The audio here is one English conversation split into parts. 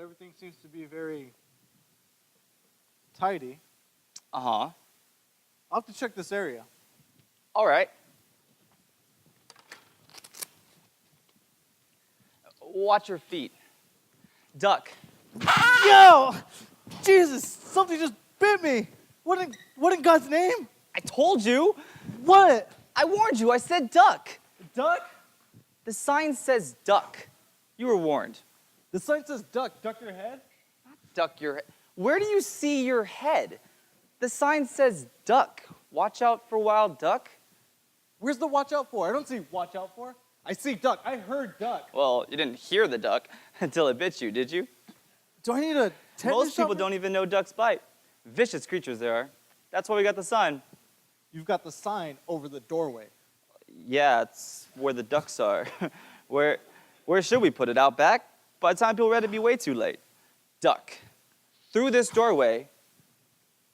everything seems to be very tidy. Uh-huh. I'll have to check this area. All right. Watch your feet. Duck. Yo! Jesus, something just bit me. What in God's name? I told you. What? I warned you. I said duck. Duck? The sign says duck. You were warned. The sign says duck. Duck your head? Duck your head. Where do you see your head? The sign says duck. Watch out for wild duck. Where's the watch out for? I don't see watch out for. I see duck. I heard duck. Well, you didn't hear the duck until it bit you, did you? Do I need a tetanus Most people shot? don't even know ducks bite. Vicious creatures they are. That's why we got the sign. You've got the sign over the doorway. Yeah, it's where the ducks are. Where should we put it? Out back? By the time people read it, it'd be way too late. Duck. Through this doorway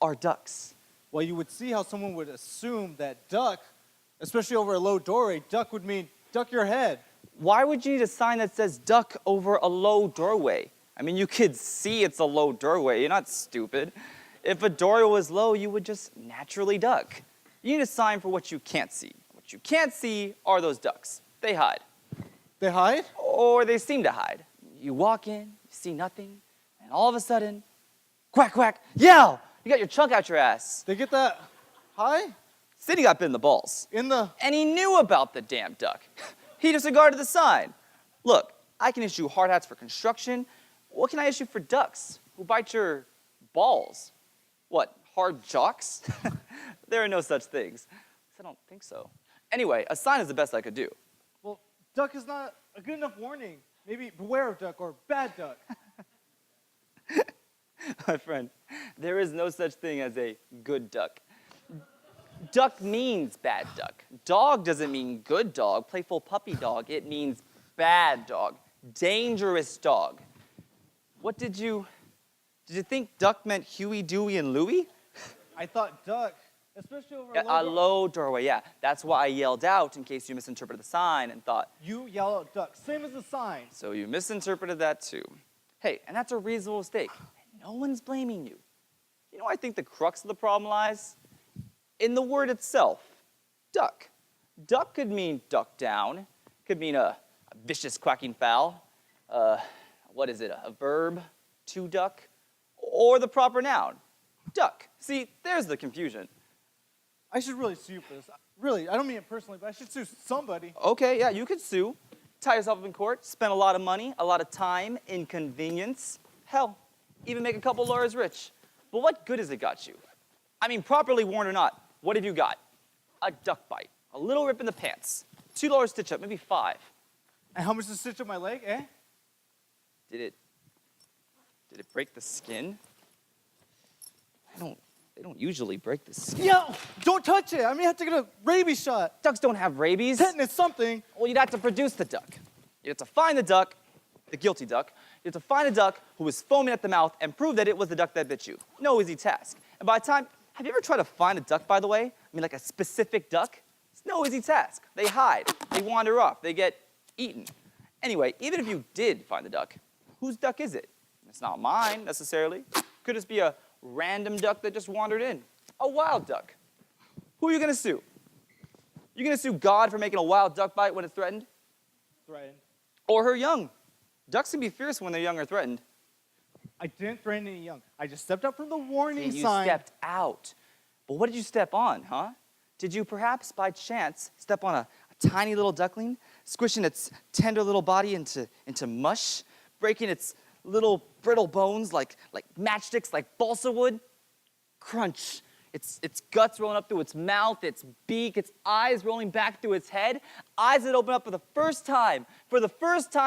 are ducks. Well, you would see how someone would assume that duck, especially over a low doorway, duck would mean duck your head. Why would you need a sign that says duck over a low doorway? I mean, you could see it's a low doorway. You're not stupid. If a doorway was low, you would just naturally duck. You need a sign for what you can't see. What you can't see are those ducks. They hide. They hide? Or they seem to hide. You walk in, you see nothing, and all of a sudden, quack, quack, yell! You got your chunk out your ass. They get that high? Sidney got bit in the balls. And he knew about the damn duck. He disregarded the sign. Look, I can issue hard hats for construction. What can I issue for ducks who bite your balls? What, hard jocks? There are no such things. I don't think so. Anyway, a sign is the best I could do. Well, duck is not a good enough warning. Maybe beware of duck or bad duck. My friend, there is no such thing as a good duck. Duck means bad duck. Dog doesn't mean good dog, playful puppy dog. It means bad dog, dangerous dog. What did you think duck meant Huey, Dewey, and Louie? I thought duck, especially over A low doorway, yeah. That's why I yelled out in case you misinterpreted the sign and thought. You yell out duck, same as the sign. So you misinterpreted that too. Hey, and that's a reasonable mistake. No one's blaming you. You know, I think the crux of the problem lies in the word itself, duck. Duck could mean duck down, could mean a vicious quacking fowl. What is it, a verb, to duck? Or the proper noun, duck. See, there's the confusion. I should really sue for this. Really, I don't mean it personally, but I should sue somebody. Okay, yeah, you could sue. Tie yourself up in court, spend a lot of money, a lot of time, inconvenience. Hell, even make a couple lawyers rich. But what good has it got you? I mean, properly warned or not, what have you got? A duck bite, a little rip in the pants, $2 stitch up, maybe 5. And how much to stitch up my leg, eh? Did it break the skin? They don't usually break the skin. Yo, don't touch it. I may have to get a rabies shot. Ducks don't have rabies. Tetanus something. Well, you'd have to produce the duck. You'd have to find the duck, the guilty duck. You'd have to find a duck who was foaming at the mouth and prove that it was the duck that bit you. No easy task. And by the time, have you ever tried to find a duck, by the way? I mean, like a specific duck? It's no easy task. They hide. They wander off. They get eaten. Anyway, even if you did find the duck, whose duck is it? It's not mine, necessarily. Could just be a random duck that just wandered in. A wild duck. Who are you going to sue? You going to sue God for making a wild duck bite when it's threatened? Threatened. Or her young? Ducks can be fierce when they're young or threatened. I didn't threaten any young. I just stepped up from the warning You sign. stepped out. But what did you step on, huh? Did you perhaps, by chance, step on a tiny little duckling, squishing its tender little body into mush, breaking its little brittle bones like matchsticks, like balsa wood? Crunch. Its guts rolling up through its mouth, its beak, its eyes rolling back through its head. Eyes that open up for the first time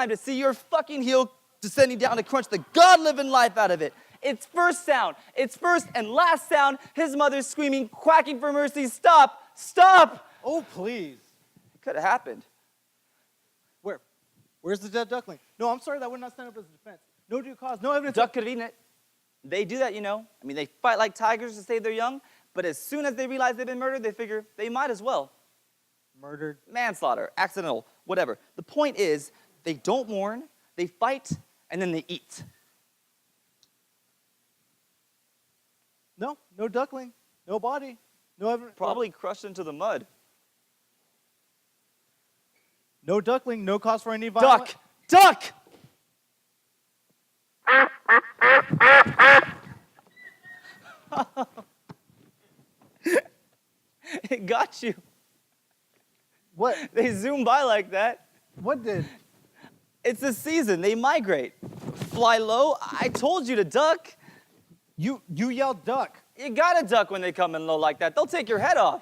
to see your fucking heel descending down to crunch the God-living life out of it. Its first sound, its first and last sound, his mother screaming, quacking for mercy, stop, stop! Oh, please. It could have happened. Where's the dead duckling? No, I'm sorry, that would not stand up as a defense. No due cause, no evidence. Duck could have eaten it. They do that, you know. I mean, they fight like tigers to save their young, but as soon as they realize they've been murdered, they figure they might as well. Murdered. Manslaughter, accidental, whatever. The point is, they don't mourn, they fight, and then they eat. No, no duckling, no body, no evidence. Probably crushed into the mud. No duckling, no cause for any violence. Duck! Duck! It got you. What? They zoom by like that. What did? It's the season. They migrate. Fly low. I told you to duck. You yelled duck. You gotta duck when they come in low like that. They'll take your head off.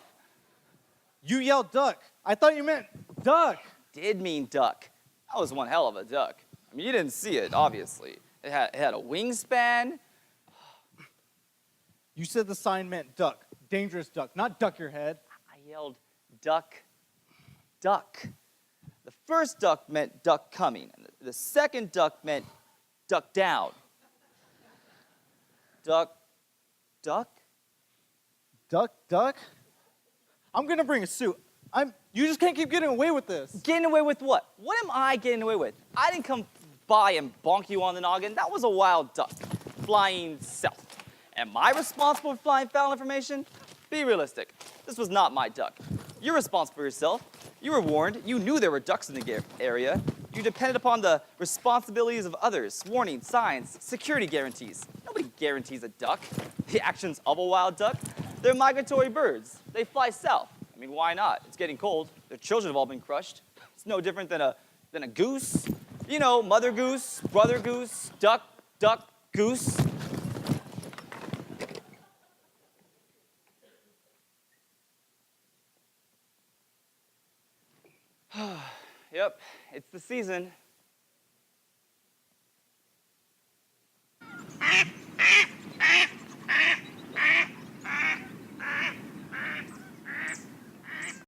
You yelled duck. I thought you meant duck. Did mean duck. That was one hell of a duck. I mean, you didn't see it, obviously. It had a wingspan. You said the sign meant duck. Dangerous duck, not duck your head. I yelled, duck, duck. The first duck meant duck coming, and the second duck meant duck down. Duck, duck? Duck, duck? I'm gonna bring a suit. You just can't keep getting away with this. Getting away with what? What am I getting away with? I didn't come by and bonk you on the noggin. That was a wild duck flying south. Am I responsible for flying foul information? Be realistic. This was not my duck. You're responsible for yourself. You were warned. You knew there were ducks in the area. You depended upon the responsibilities of others, warning, signs, security guarantees. Nobody guarantees a duck. The actions of a wild duck. They're migratory birds. They fly south. I mean, why not? It's getting cold. Their children have all been crushed. It's no different than a goose. You know, mother goose, brother goose, duck, duck, goose. Yep, it's the season.